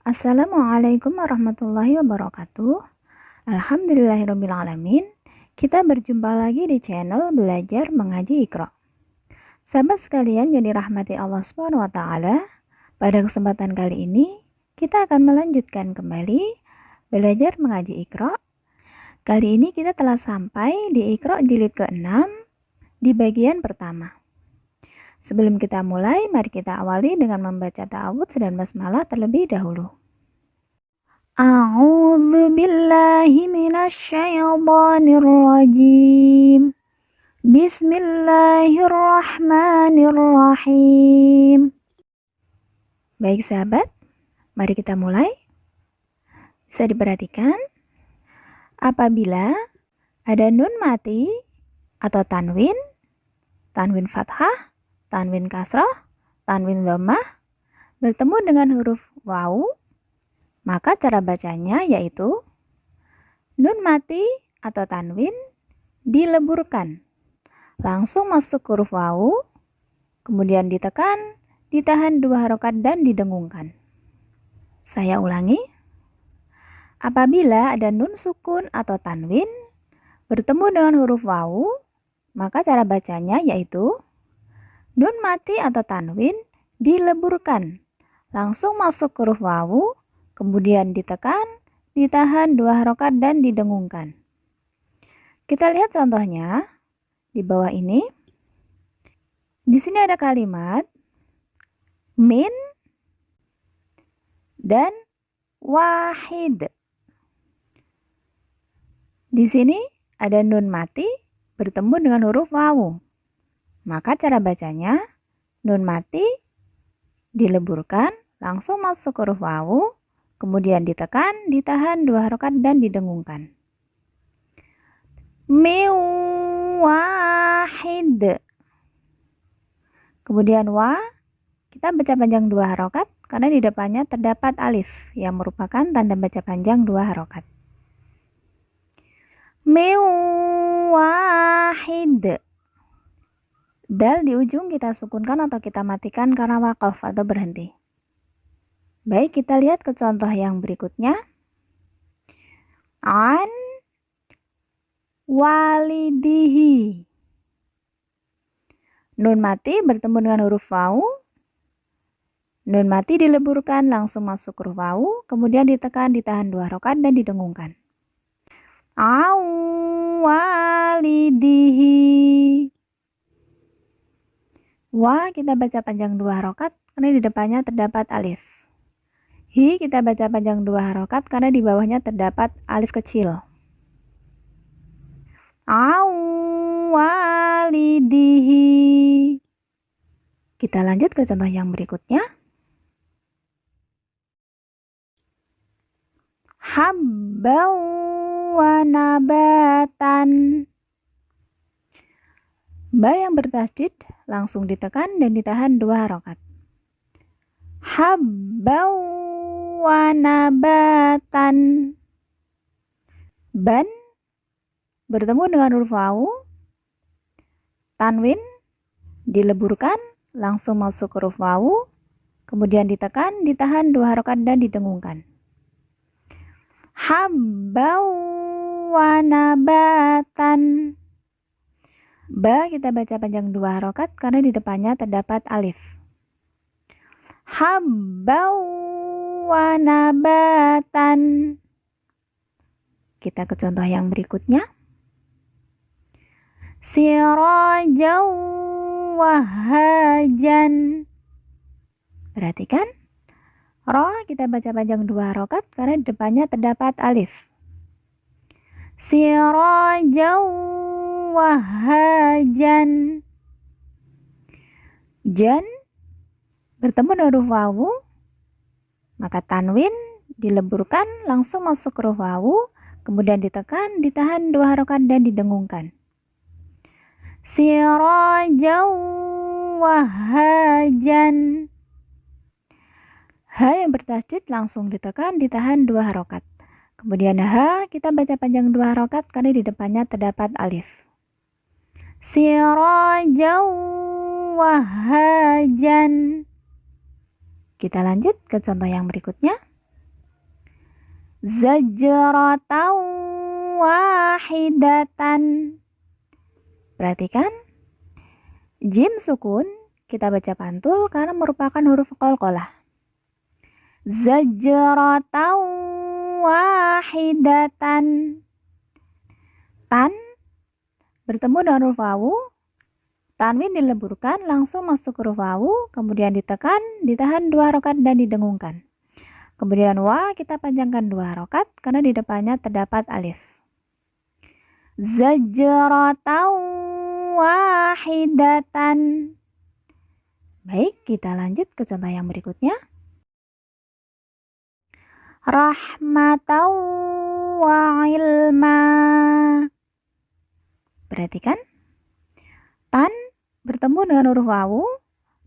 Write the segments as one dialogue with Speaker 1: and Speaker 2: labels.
Speaker 1: Assalamualaikum warahmatullahi wabarakatuh. Alhamdulillahirrabbilalamin. Kita berjumpa lagi di channel Belajar Mengaji Iqra. Sahabat sekalian yang dirahmati Allah Subhanahu wa taala, pada kesempatan kali ini kita akan melanjutkan kembali belajar mengaji Iqra. Kali ini kita telah sampai di Iqra jilid ke-6 di bagian pertama. Sebelum kita mulai, mari kita awali dengan membaca ta'awudz dan basmalah terlebih dahulu. A'udzu billahi minasyaitonir rajim. Bismillahirrahmanirrahim. Baik sahabat, mari kita mulai. Bisa diperhatikan, apabila ada nun mati atau tanwin fathah, tanwin kasrah, tanwin dhammah bertemu dengan huruf waw, maka cara bacanya yaitu nun mati atau tanwin dileburkan, langsung masuk huruf waw, kemudian ditekan, ditahan 2 harokat dan didengungkan. Saya ulangi. Apabila ada nun sukun atau tanwin bertemu dengan huruf waw, maka cara bacanya yaitu nun mati atau tanwin dileburkan, langsung masuk huruf waw, kemudian ditekan, ditahan 2 harokat dan didengungkan. Kita lihat contohnya di bawah ini. Di sini ada kalimat min dan wahid. Di sini ada nun mati bertemu dengan huruf waw. Maka cara bacanya nun mati dileburkan, langsung masuk huruf waw, kemudian ditekan, ditahan 2 harokat dan didengungkan. Wahid. Kemudian wa kita baca panjang 2 harokat karena di depannya terdapat alif yang merupakan tanda baca panjang 2 harokat. Wahid. Dal di ujung kita sukunkan atau kita matikan karena waqaf atau berhenti. Baik, kita lihat ke contoh yang berikutnya. An walidihi. Nun mati bertemu dengan huruf waw. Nun mati dileburkan, langsung masuk huruf waw, kemudian ditekan, ditahan 2 harokat dan didengungkan. Walidihi. Wa kita baca panjang 2 harokat karena di depannya terdapat alif. Hi kita baca panjang 2 harokat karena di bawahnya terdapat alif kecil. Walidihi. Kita lanjut ke contoh yang berikutnya. Habban wa nabatan. Ba yang bertasydid langsung ditekan dan ditahan 2 harokat. Habban wa nabatan. Ban bertemu dengan huruf waw. Tanwin dileburkan, langsung masuk huruf waw, kemudian ditekan, ditahan 2 harokat dan didengungkan. Habban wa nabatan. Ba kita baca panjang 2 harokat karena di depannya terdapat alif. Habban wa nabatan. Kita ke contoh yang berikutnya. Sirajan wahajan. Perhatikan. Ro kita baca panjang 2 harokat karena di depannya terdapat alif. Sirajan wahajan. Jan bertemu dengan huruf waw, maka tanwin dileburkan, langsung masuk huruf waw, kemudian ditekan, ditahan 2 harokat dan didengungkan. Sirajan wahajan. H yang bertasydid langsung ditekan, ditahan 2 harokat. Kemudian H kita baca panjang 2 harokat karena di depannya terdapat alif. Sirajan wahajan. Kita lanjut ke contoh yang berikutnya. Zajratan wahidatan. Perhatikan, jim sukun kita baca pantul karena merupakan huruf qalqalah. Zajratan wahidatan. Tan bertemu dengan huruf wawu, tanwin dileburkan langsung masuk huruf wawu, kemudian ditekan, ditahan 2 harokat dan didengungkan. Kemudian wa kita panjangkan 2 harokat karena di depannya terdapat alif. Zajratan wahidatan. Baik, kita lanjut ke contoh yang berikutnya. Rahmatan wa ilma. Perhatikan, tan bertemu dengan huruf wawu,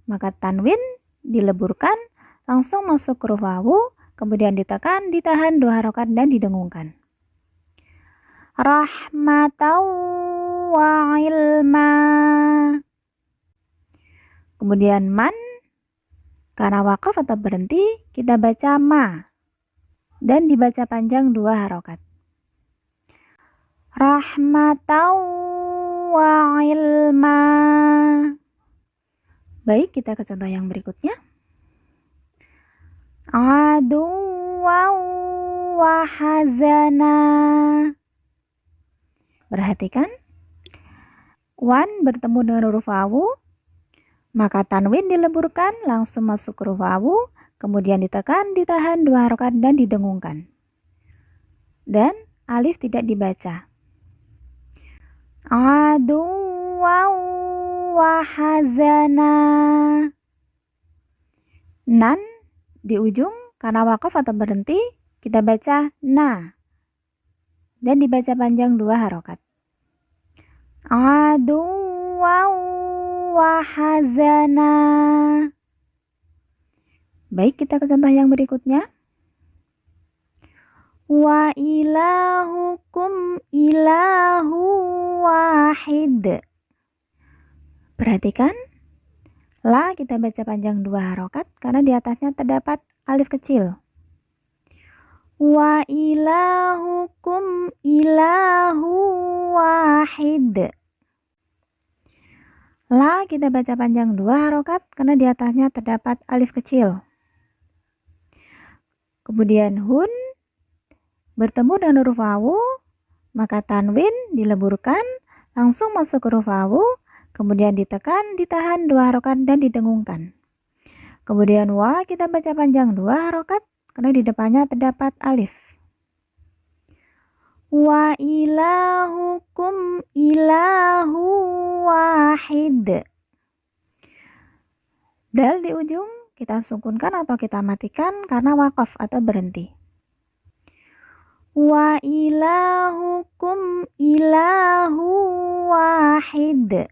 Speaker 1: maka tanwin dileburkan langsung masuk huruf wawu, kemudian ditekan, ditahan 2 harokat dan didengungkan. Rahmatan wa ilma. Kemudian man, karena wakaf atau berhenti, kita baca ma dan dibaca panjang 2 harokat. Rahmatan wa ilma. Baik, kita ke contoh yang berikutnya. Aduwwan wa hazana. Perhatikan, wan bertemu dengan huruf wawu, maka tanwin dileburkan langsung masuk huruf wawu, kemudian ditekan, ditahan 2 harokat dan didengungkan. Dan alif tidak dibaca. Aduwwan wa hazana. Nan di ujung karena wakaf atau berhenti kita baca na dan dibaca panjang 2 harokat. Aduwwan wa hazana. Baik, kita ke contoh yang berikutnya. Wa ilahukum ilahu wahid. Perhatikan, la kita baca panjang 2 harokat karena di atasnya terdapat alif kecil. Wa ilahukum ilahu wahid. La kita baca panjang 2 harokat karena di atasnya terdapat alif kecil. Kemudian hun bertemu dengan huruf wawu, maka tanwin dileburkan langsung masuk huruf wawu, kemudian ditekan, ditahan 2 harokat dan didengungkan. Kemudian wa kita baca panjang 2 harokat karena di depannya terdapat alif. Wa ilahukum ilahu wahid. Dal di ujung kita sukunkan atau kita matikan karena wakaf atau berhenti. Wa ilahukum ilahu wahid.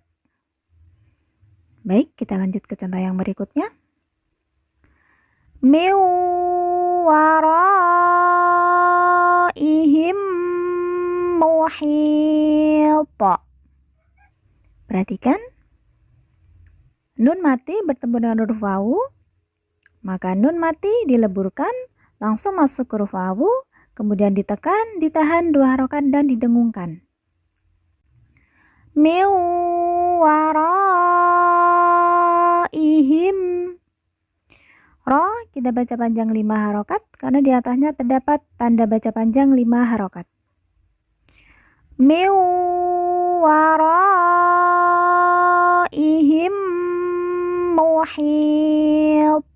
Speaker 1: Baik, kita lanjut ke contoh yang berikutnya. Min waraihim muhit. Perhatikan, nun mati bertemu dengan huruf wawu, maka nun mati dileburkan langsung masuk huruf wawu, kemudian ditekan, ditahan 2 harokat dan didengungkan. Min waraihim. Ro kita baca panjang 5 harokat karena di atasnya terdapat tanda baca panjang 5 harokat. Min waraihim muhit.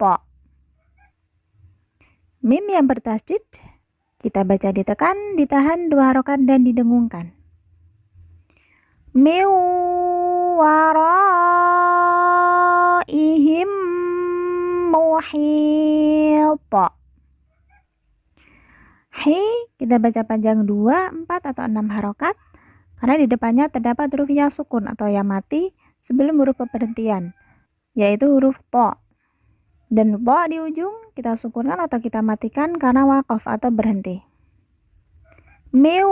Speaker 1: Mim yang bertasydid kita baca ditekan, ditahan 2 harokat dan didengungkan. Min waraihim muhit. Hi kita baca panjang 2, 4 atau 6 harokat karena di depannya terdapat huruf ya sukun atau ya mati sebelum huruf pemberhentian, yaitu huruf po. Dan po di ujung kita sukunkan atau kita matikan karena wakaf atau berhenti. Min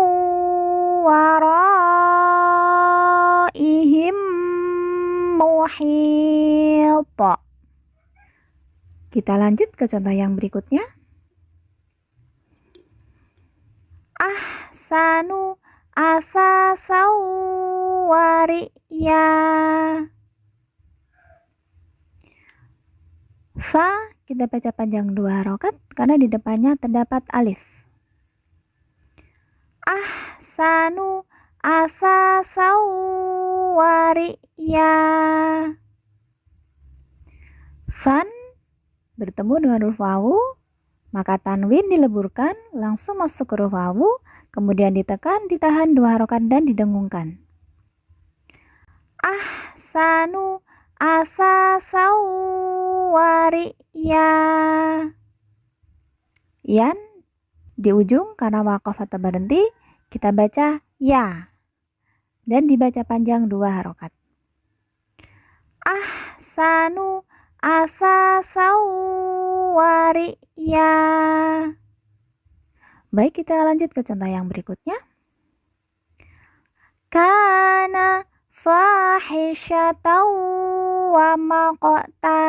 Speaker 1: waraihim muhit. Kita lanjut ke contoh yang berikutnya. ahsanu asasaw wariya. Fa kita baca panjang 2 harokat karena di depannya terdapat alif. Ahsanu asasaw wariya. San bertemu dengan huruf wawu, maka tanwin dileburkan langsung masuk ke huruf wawu, kemudian ditekan, ditahan 2 harokat dan didengungkan. Ahsanu asasaw wariya. Yan di ujung karena waqaf atau berhenti, kita baca ya dan dibaca panjang 2 harokat. Ahsanu asasaw wariya. Baik, kita lanjut ke contoh yang berikutnya. Kana fahisyatan wa maqta.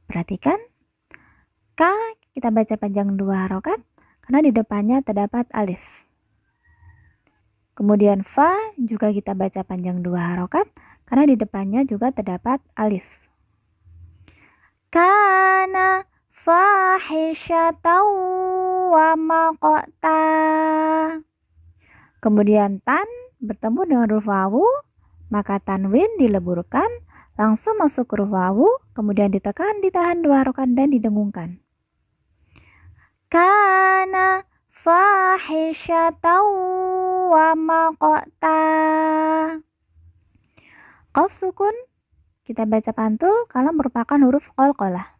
Speaker 1: Perhatikan, ka kita baca panjang 2 harokat karena di depannya terdapat alif. Kemudian fa juga kita baca panjang 2 harokat karena di depannya juga terdapat alif. Kana fahisyatan wa maqta. Kemudian tan bertemu dengan huruf wawu, maka tanwin dileburkan langsung masuk ke huruf wawu, kemudian ditekan, ditahan 2 harokat dan didengungkan. Kana fahisyatan wa maqta. Qaf sukun kita baca pantul karena merupakan huruf qalqalah.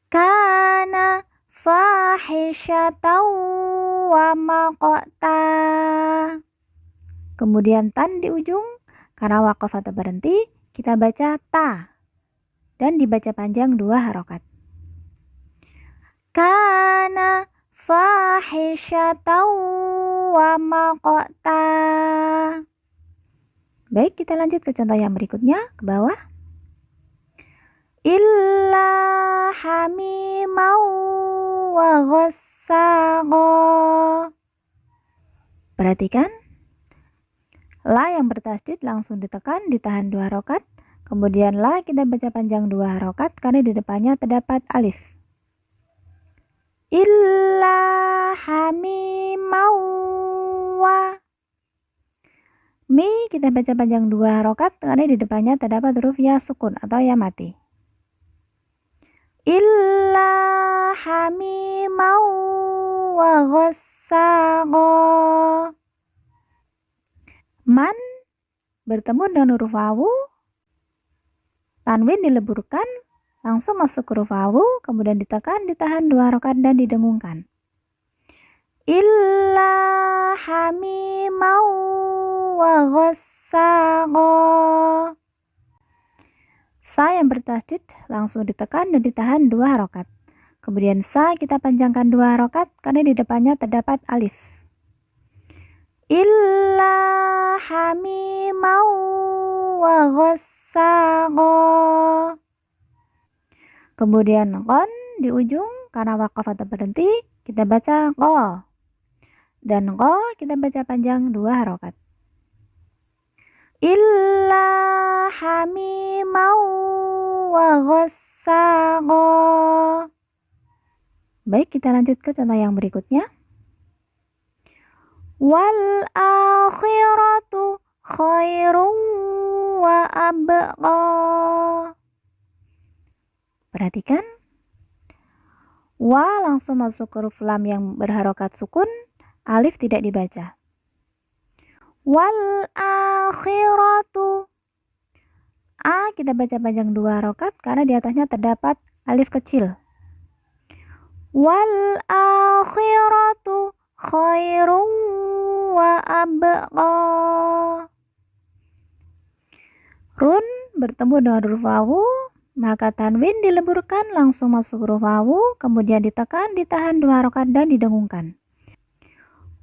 Speaker 1: Kana fahisyatan wa maqta. Kemudian tan di ujung karena waqaf atau berhenti, kita baca ta dan dibaca panjang 2 harokat. Kana fahisyatan wa maqta. Baik, kita lanjut ke contoh yang berikutnya, ke bawah. Illa hamimau wa ghassaqa. Perhatikan, la yang bertasydid langsung ditekan, ditahan 2 harokat. Kemudian la kita baca panjang 2 harokat karena di depannya terdapat alif. Illa hamimau wa. Mi kita baca panjang 2 harokat karena di depannya terdapat huruf ya sukun atau ya mati. Illa hamimau wa ghassaqa. Man bertemu dengan huruf wawu, tanwin dileburkan langsung masuk ke huruf wawu, kemudian ditekan, ditahan 2 harokat dan didengungkan. Illa hamimau wa ghassaqa. Sa yang bertasydid langsung ditekan dan ditahan 2 harokat. Kemudian sa kita panjangkan 2 harokat karena di depannya terdapat alif. Illa hamimau wa ghassaqa. Kemudian qon di ujung karena waqaf atau berhenti, kita baca qa. Dan qa kita baca panjang 2 harokat. Illa hamimau wa ghassaqa. Baik, kita lanjut ke contoh yang berikutnya. Wal akhiratu khairun wa abqa. Perhatikan, wa langsung masuk ke huruf lam yang berharokat sukun, alif tidak dibaca. Wal akhiratu. A kita baca panjang 2 harokat karena di atasnya terdapat alif kecil. Wal akhiratu khairun wa abqa. Run bertemu dengan huruf wawu, maka tanwin dileburkan langsung masuk huruf wawu, kemudian ditekan, ditahan 2 harokat dan didengungkan.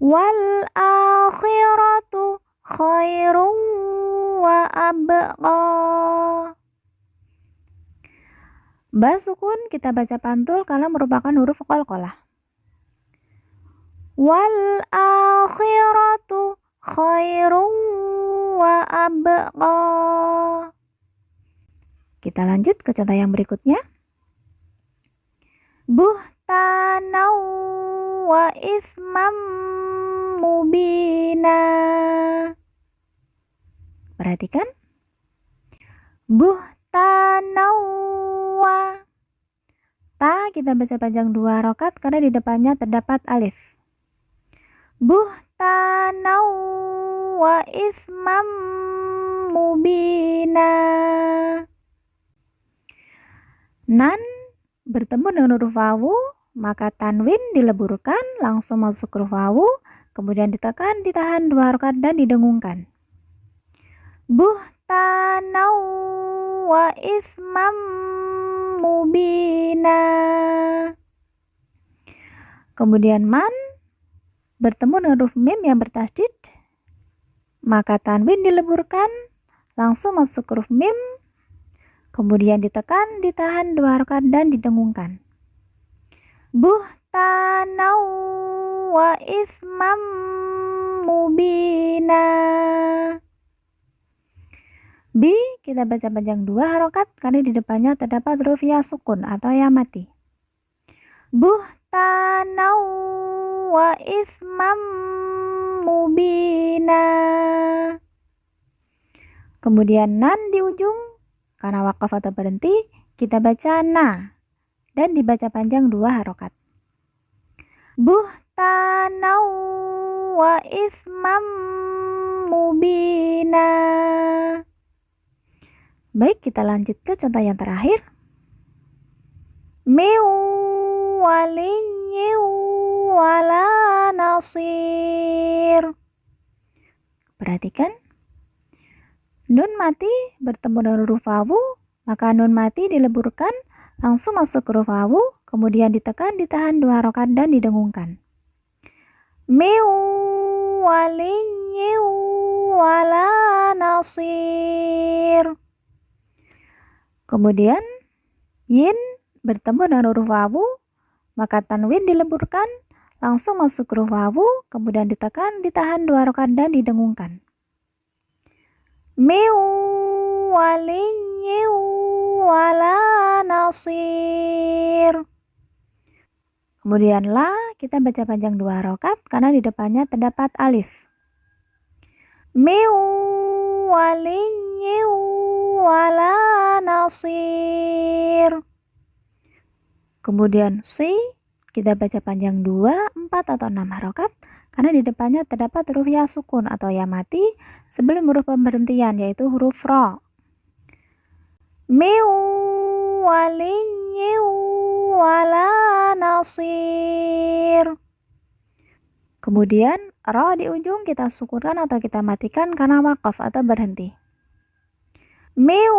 Speaker 1: Wal akhiratu khairun wa abqa. Ba sukun kita baca pantul karena merupakan huruf qalqalah. wal akhiratu khairun wa abqa. Kita lanjut ke contoh yang berikutnya. Buhtanan wa ismam mubina. Perhatikan. Buhtanan wa. Ta kita baca panjang 2 harokat karena di depannya terdapat alif. Buhtanan wa ismam mubina. Nan bertemu dengan huruf wawu, maka tanwin dileburkan langsung masuk huruf wawu, kemudian ditekan, ditahan 2 harokat dan didengungkan. Buhtanan wa ismam mubina. Kemudian man bertemu dengan huruf mim yang bertasydid, maka tanwin dileburkan langsung masuk huruf mim, kemudian ditekan, ditahan 2 harokat dan didengungkan. Buhtanan wa ismam mubina. Bi kita baca panjang 2 harokat karena di depannya terdapat huruf ya sukun atau ya mati. Buhtanan wa ismam mubina. Kemudian nan di ujung, karena wakaf atau berhenti, kita baca na dan dibaca panjang 2 harokat. Buhtanan wa ismam mubina. Baik, kita lanjut ke contoh yang terakhir. Min waliyyin wala nasir. Perhatikan. Nun mati bertemu dengan huruf wawu, maka nun mati dileburkan langsung masuk huruf wawu, kemudian ditekan, ditahan 2 harokat dan didengungkan. Min waliyyin wala nasir. Kemudian yin bertemu dengan huruf wawu, maka tanwin dileburkan langsung masuk huruf wawu, kemudian ditekan, ditahan 2 harokat dan didengungkan. Min waliyyin wala nasir. Kemudian la kita baca panjang 2 harokat karena di depannya terdapat alif. Min waliyyin wala nasir. Kemudian si kita baca panjang 2, 4 atau 6 harokat karena di depannya terdapat huruf ya sukun atau ya mati sebelum huruf pemberhentian yaitu huruf ro. Min waliyyin wala nasir. Kemudian ro di ujung kita sukunkan atau kita matikan karena wakaf atau berhenti. Min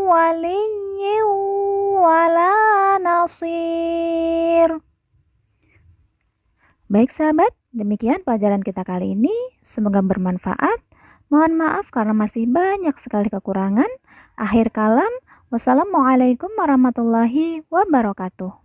Speaker 1: waliyyin wala nasir. Baik sahabat, demikian pelajaran kita kali ini. Semoga bermanfaat. Mohon maaf karena masih banyak sekali kekurangan. Akhir kalam, wassalamualaikum warahmatullahi wabarakatuh.